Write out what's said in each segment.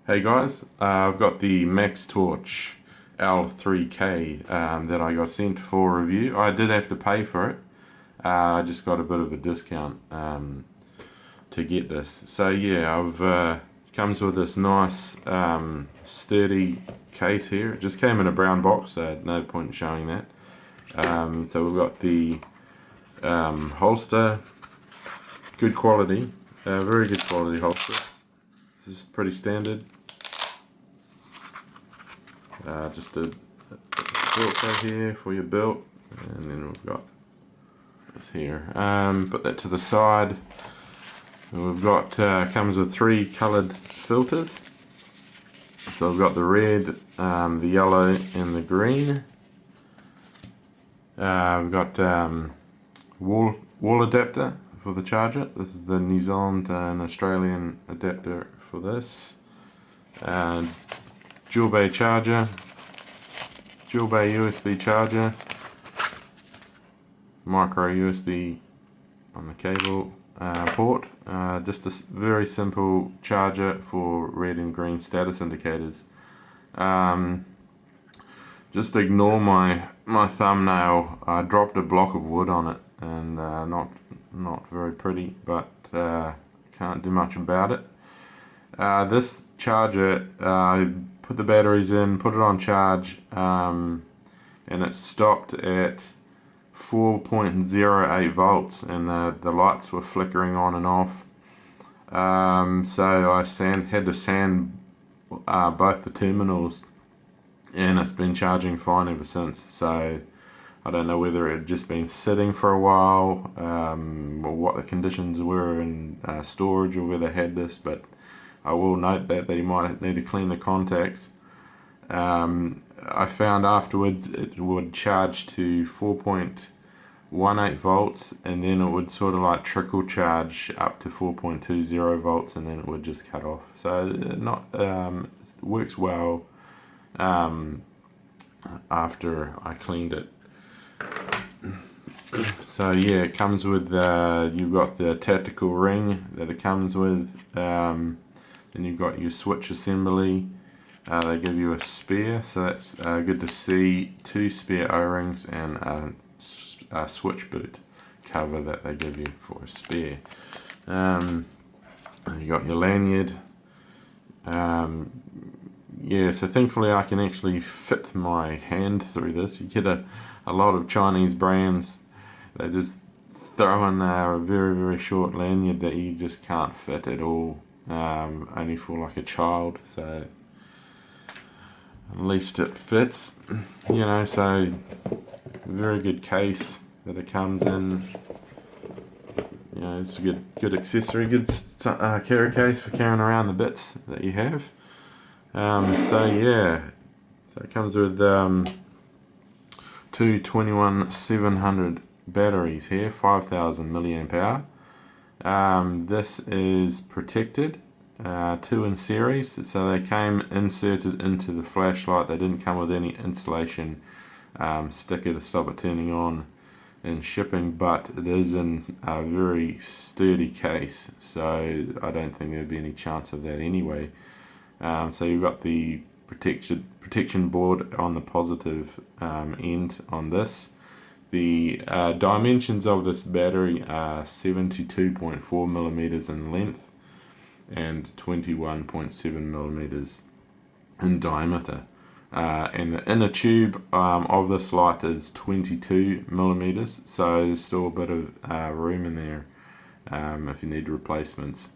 Hey guys, I've got the Maxtoch L3K that I got sent for review. I did have to pay for it. I just got a bit of a discount to get this. So yeah, I've comes with this nice sturdy case here. It just came in a brown box, so no point in showing that. So we've got the holster, good quality, very good quality holster. This is pretty standard. Just a filter here for your belt, and then we've got this here. Put that to the side. We've got comes with 3 coloured filters. So we've got the red, the yellow, and the green. We've got wall adapter for the charger. This is the New Zealand and Australian adapter for this. Dual bay charger, dual bay USB charger, micro USB on the cable port. Just a very simple charger for red and green status indicators. Just ignore my thumbnail. I dropped a block of wood on it, and not very pretty, but can't do much about it. This charger, I put the batteries in, put it on charge, and it stopped at 4.08 volts, and the lights were flickering on and off. So I had to sand both the terminals, and it's been charging fine ever since. So I don't know whether it had just been sitting for a while, or what the conditions were in storage, or whether they had this, but I will note that they might need to clean the contacts. I found afterwards it would charge to 4.18 volts, and then it would sort of like trickle charge up to 4.20 volts, and then it would just cut off. So it works well after I cleaned it. So yeah, it comes with you've got the tactical ring that it comes with. Then you've got your switch assembly. They give you a spare, so that's good to see. 2 spare O-rings and a switch boot cover that they give you for a spare. You got your lanyard. Yeah, so thankfully I can actually fit my hand through this. You get a lot of Chinese brands, they just throw in a very, very short lanyard that you just can't fit at all. Only for like a child, so at least it fits, you know. So very good case that it comes in. You know, it's a good accessory, good carry case for carrying around the bits that you have. So yeah, so it comes with 2 21700 batteries here, 5000 milliamp hour. This is protected, 2 in series, so they came inserted into the flashlight. They didn't come with any insulation sticker to stop it turning on in shipping, but it is in a very sturdy case, so I don't think there'd be any chance of that anyway. So you've got the protection board on the positive end on this. The dimensions of this battery are 72.4 millimeters in length and 21.7 millimeters in diameter. And the inner tube of this light is 22 millimeters, so there's still a bit of room in there if you need replacements.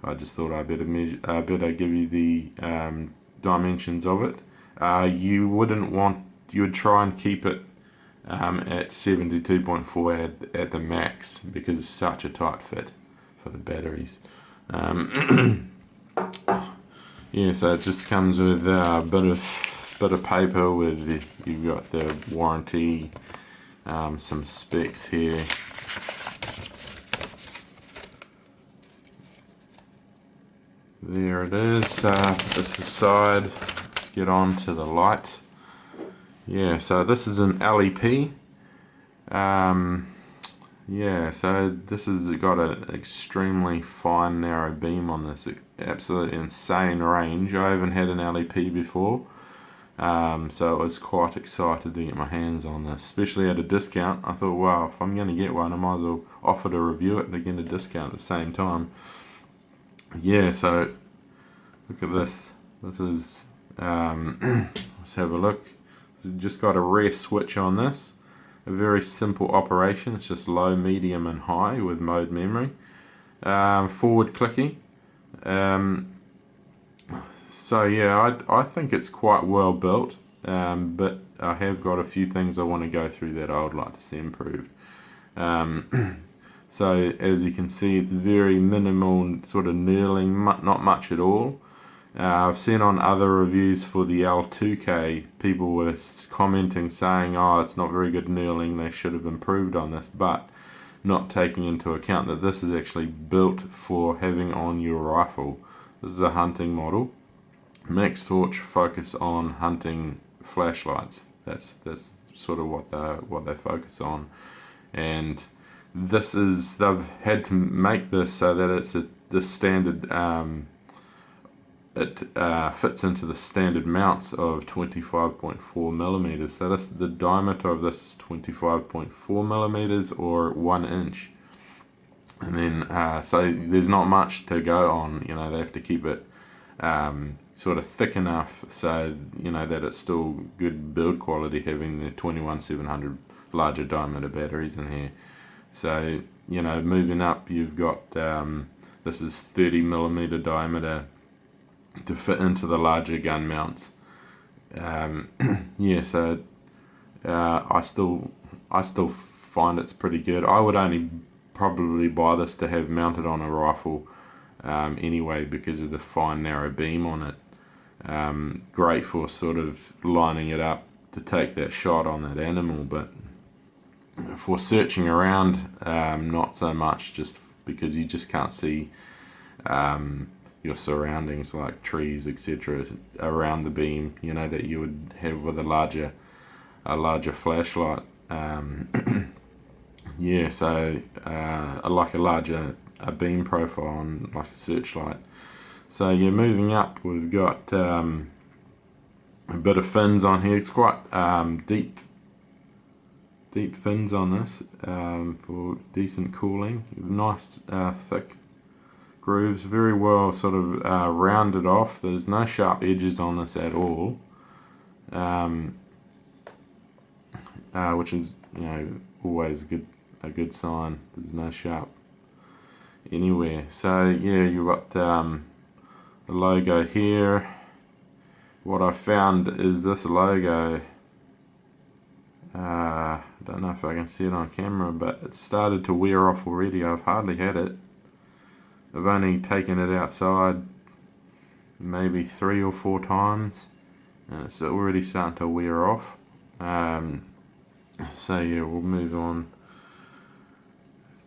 I just thought I'd better give you the dimensions of it. You would try and keep it at 72.4 at the max, because it's such a tight fit for the batteries. Yeah, so it just comes with a bit of paper with you've got the warranty, some specs here. There it is. Put this aside. Let's get on to the light. Yeah, so this is an LEP. yeah, so this has got an extremely fine narrow beam on this, absolutely insane range. I haven't had an LEP before, so I was quite excited to get my hands on this, especially at a discount. I thought, wow, if I'm going to get one, I might as well offer to review it and get a discount at the same time. Yeah, so look at this. This is, let's have a look. Just got a rare switch on this. A very simple operation. It's just low, medium and high with mode memory. Forward clicky. So yeah, I think it's quite well built, but I have got a few things I want to go through that I would like to see improved. So as you can see, it's very minimal sort of knurling, not much at all. I've seen on other reviews for the L3K, people were commenting saying, oh, it's not very good knurling, they should have improved on this, but not taking into account that this is actually built for having on your rifle. This is a hunting model. Maxtoch focus on hunting flashlights. That's sort of what they focus on, and this is, they've had to make this so that it's the standard. It fits into the standard mounts of 25.4 millimeters. So the diameter of this is 25.4 millimeters or 1 inch. And then so there's not much to go on. You know, they have to keep it sort of thick enough so you know that it's still good build quality, having the 21700 larger diameter batteries in here. So you know, moving up, you've got this is 30 millimeter diameter to fit into the larger gun mounts. Yeah, so I still find it's pretty good. I would only probably buy this to have mounted on a rifle anyway, because of the fine narrow beam on it. Great for sort of lining it up to take that shot on that animal, but for searching around, not so much, just because you just can't see your surroundings like trees, etc., around the beam, you know, that you would have with a larger flashlight. Yeah, so like a larger beam profile on like a searchlight. So yeah, moving up, we've got a bit of fins on here. It's quite deep fins on this for decent cooling. Nice thick grooves, very well sort of rounded off. There's no sharp edges on this at all, which is, you know, always a good sign. There's no sharp anywhere. So yeah, you've got the logo here. What I found is this logo, I don't know if I can see it on camera, but it started to wear off already. I've hardly had it. I've only taken it outside maybe 3 or 4 times, and it's already starting to wear off. So yeah, we'll move on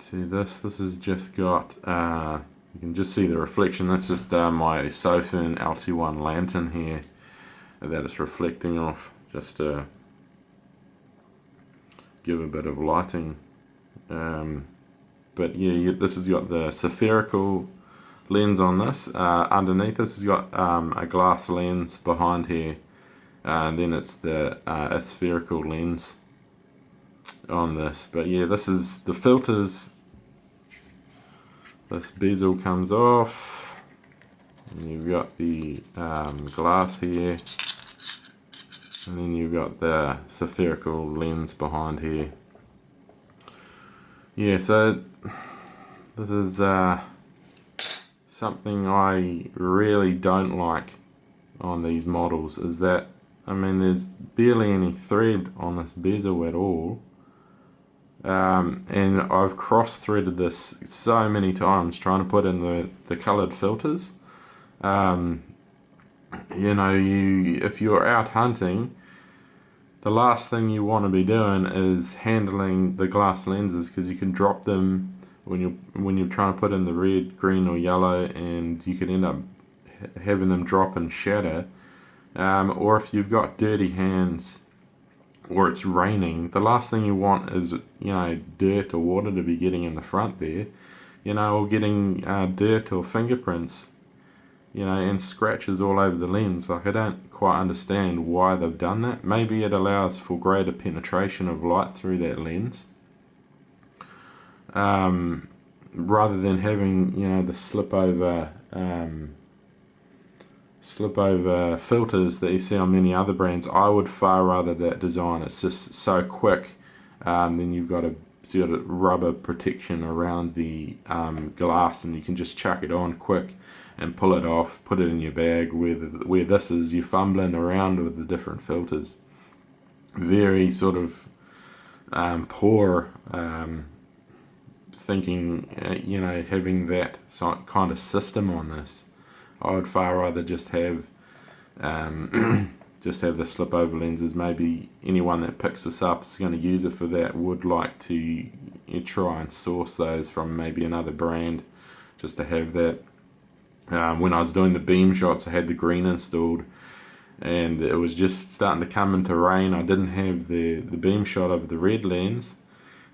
to this. This has just got, you can just see the reflection. That's just my Sappheiros LT1 lantern here that it's reflecting off, just to give a bit of lighting. But yeah, this has got the spherical lens on this. Underneath this has got a glass lens behind here, and then it's the spherical lens on this. But yeah, this is the filters. This bezel comes off, and you've got the glass here, and then you've got the spherical lens behind here. Yeah, so this is something I really don't like on these models, is that, I mean, there's barely any thread on this bezel at all, and I've cross-threaded this so many times trying to put in the coloured filters. You know, if you're out hunting, the last thing you want to be doing is handling the glass lenses, because you can drop them when you're trying to put in the red, green or yellow, and you can end up having them drop and shatter. Or if you've got dirty hands, or it's raining, the last thing you want is, dirt or water to be getting in the front there, or getting dirt or fingerprints, and scratches all over the lens. Like, I don't quite understand why they've done that. Maybe it allows for greater penetration of light through that lens, rather than having, the slip over filters that you see on many other brands. I would far rather that design. It's just so quick. Then you've got a sort of rubber protection around the glass, and you can just chuck it on quick and pull it off, put it in your bag. Where this is, you're fumbling around with the different filters. Very sort of poor thinking, having that kind of system on this. I would far rather just have the slip over lenses. Maybe anyone that picks this up is going to use it for that would like to try and source those from maybe another brand, just to have that. When I was doing the Beamshots, I had the green installed, and it was just starting to come into rain. I didn't have the Beamshot over the red lens,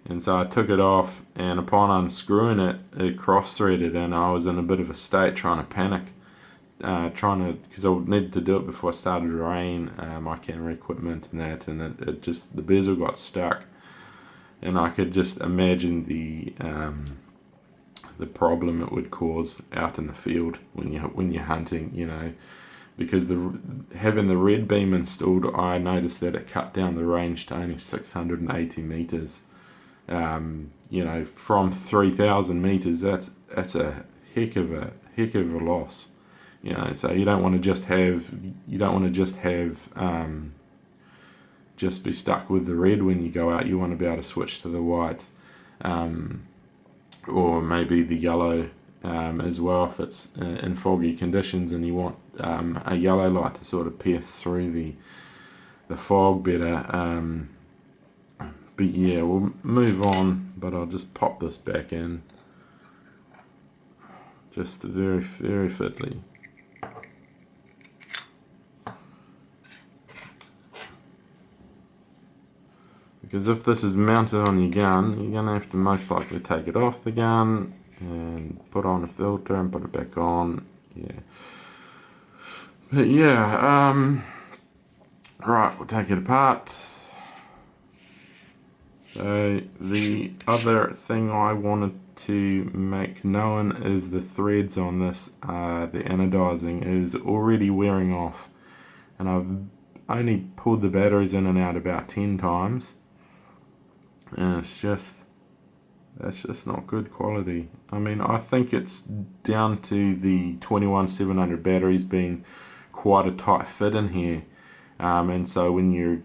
and so I took it off, and upon unscrewing it, it cross-threaded, and I was in a bit of a state trying to panic. Because I needed to do it before it started to rain, my camera equipment and that, and it just, the bezel got stuck, and I could just imagine the problem it would cause out in the field when you're hunting, because having the red beam installed, I noticed that it cut down the range to only 680 meters. From 3,000 meters, that's a heck of a loss. So you don't want to just be stuck with the red when you go out. You want to be able to switch to the white, or maybe the yellow as well if it's in foggy conditions, and you want a yellow light to sort of pierce through the fog better. But yeah, we'll move on, but I'll just pop this back in, just very, very fiddly. Because if this is mounted on your gun, you're going to have to most likely take it off the gun and put on a filter and put it back on. Yeah. But yeah, right, we'll take it apart. So the other thing I wanted to make known is the threads on this, the anodizing is already wearing off, and I've only pulled the batteries in and out about 10 times, and that's just not good quality. I mean, I think it's down to the 21700 batteries being quite a tight fit in here, and so when you're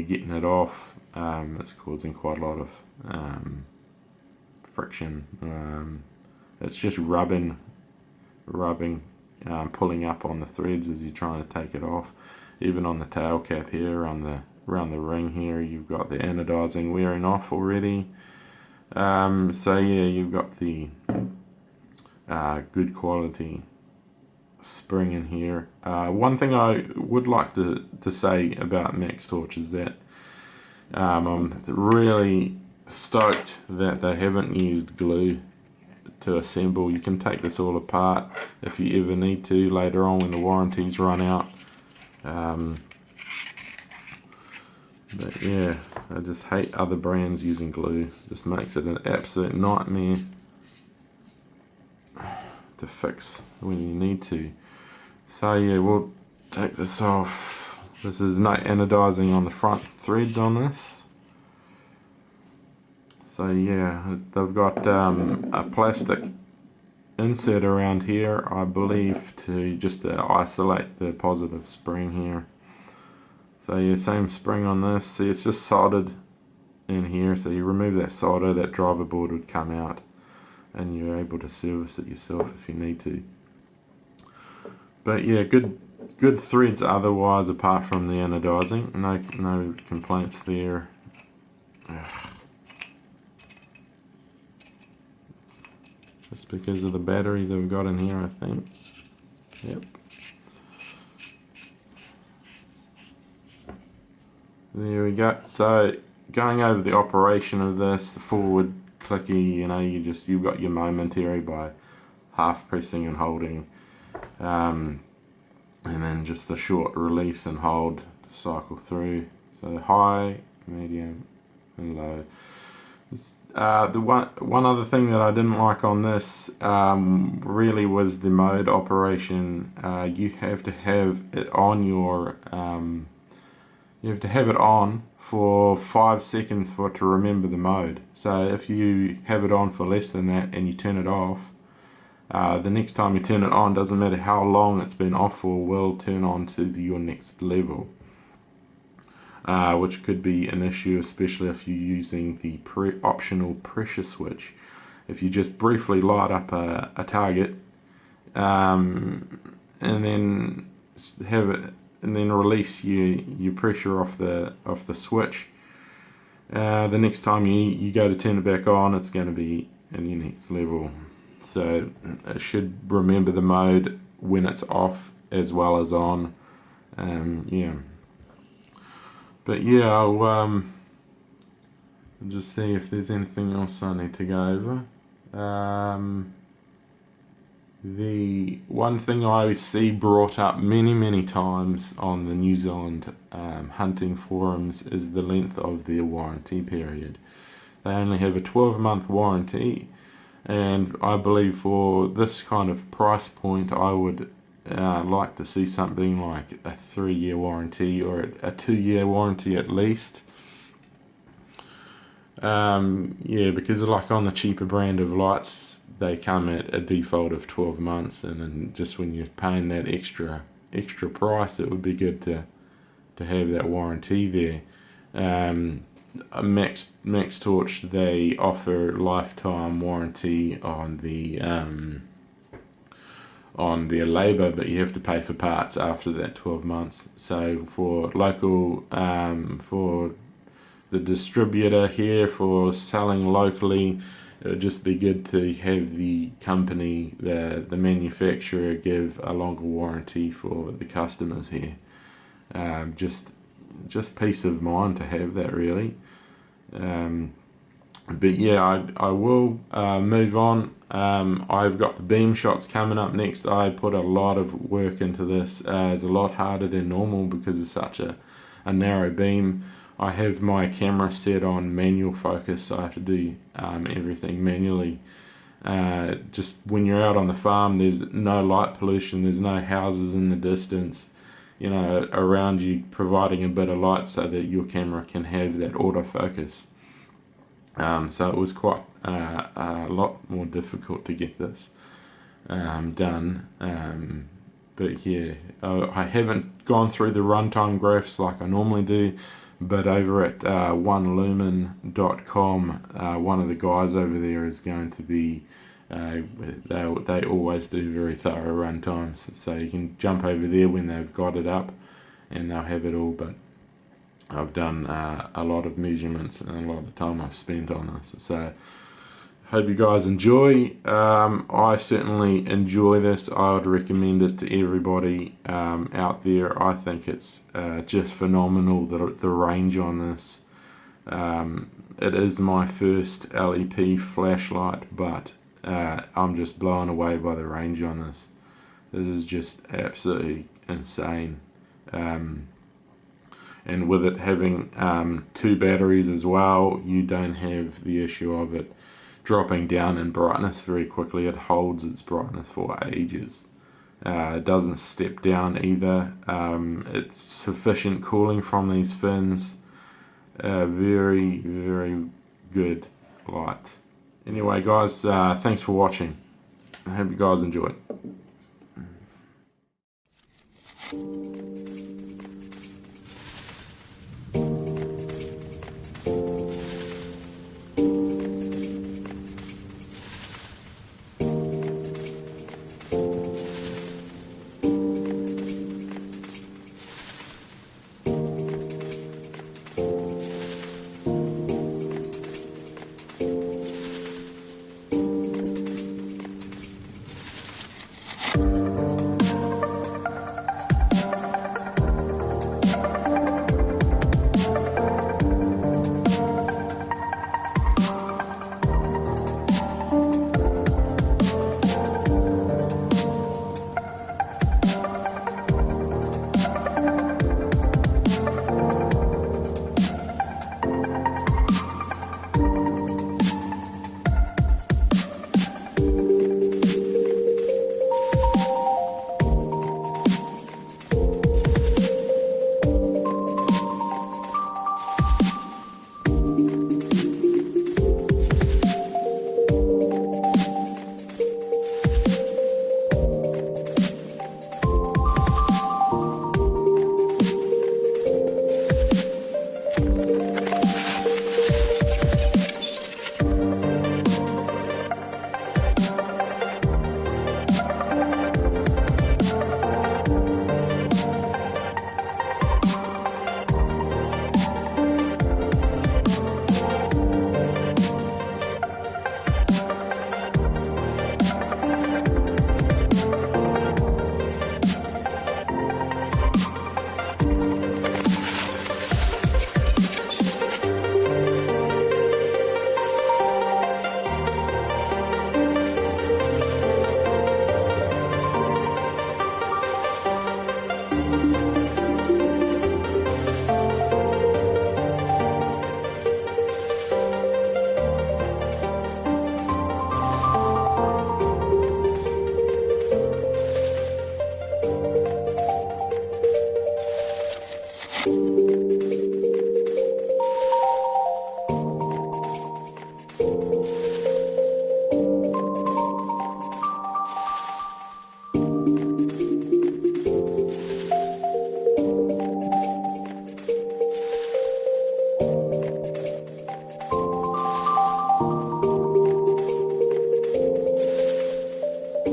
getting it off, it's causing quite a lot of friction. It's just rubbing, pulling up on the threads as you're trying to take it off. Even on the tail cap here, around the ring here, you've got the anodizing wearing off already. So yeah, you've got the good quality spring in here. One thing I would like to say about Maxtoch is that I'm really stoked that they haven't used glue to assemble. You can take this all apart if you ever need to later on when the warranties run out. But yeah, I just hate other brands using glue. Just makes it an absolute nightmare to fix when you need to. So yeah, we'll take this off. This is no anodizing on the front threads on this. So yeah, they've got a plastic insert around here, I believe, to isolate the positive spring here. So yeah, same spring on this. See, it's just soldered in here, so you remove that solder, that driver board would come out, and you're able to service it yourself if you need to. But yeah, good threads otherwise, apart from the anodizing. No complaints there. Just because of the battery they've got in here, I think. Yep. There we go. So going over the operation of this, the forward clicky, you know, you've got your momentary by half pressing and holding, and then just a short release and hold to cycle through. So high, medium, and low. The one other thing that I didn't like on this really was the mode operation. You have to have it on your for 5 seconds for it to remember the mode. So if you have it on for less than that and you turn it off, the next time you turn it on, doesn't matter how long it's been off for, will turn on to your next level. Which could be an issue, especially if you're using the optional pressure switch. If you just briefly light up a target, and then release your pressure off the switch, the next time you go to turn it back on, it's going to be in your next level. So it should remember the mode when it's off as well as on. Yeah. But yeah, I'll just see if there's anything else I need to go over. The one thing I see brought up many times on the New Zealand hunting forums is the length of their warranty period. They only have a 12-month warranty, and I believe for this kind of price point I would like to see something like a 3-year warranty or a 2-year warranty at least. Yeah, because like on the cheaper brand of lights, they come at a default of 12 months, and then just when you're paying that extra price, it would be good to have that warranty there. Maxtoch, they offer lifetime warranty on their labour, but you have to pay for parts after that 12 months. So for local, for the distributor here, for selling locally, it would just be good to have the company, the manufacturer, give a longer warranty for the customers here. Just peace of mind to have that, really. But yeah, I will move on. I've got the Beamshots coming up next. I put a lot of work into this. It's a lot harder than normal because it's such a narrow beam. I have my camera set on manual focus, so I have to do everything manually. Just when you're out on the farm, there's no light pollution, there's no houses in the distance, you know, around you, providing a bit of light so that your camera can have that autofocus. So it was quite a lot more difficult to get this done. But yeah, I haven't gone through the runtime graphs like I normally do, but over at onelumen.com, one of the guys over there is going to be, they always do very thorough runtimes, so you can jump over there when they've got it up and they'll have it all. But I've done a lot of measurements and a lot of time I've spent on this, so hope you guys enjoy. I certainly enjoy this. I would recommend it to everybody out there. I think it's just phenomenal, the range on this. It is my first LEP flashlight, but I'm just blown away by the range on this. This is just absolutely insane. And with it having 2 batteries as well, you don't have the issue of it dropping down in brightness very quickly. It holds its brightness for ages. It doesn't step down either. It's sufficient cooling from these fins. Very good light. Anyway guys, thanks for watching. I hope you guys enjoyed.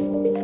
you.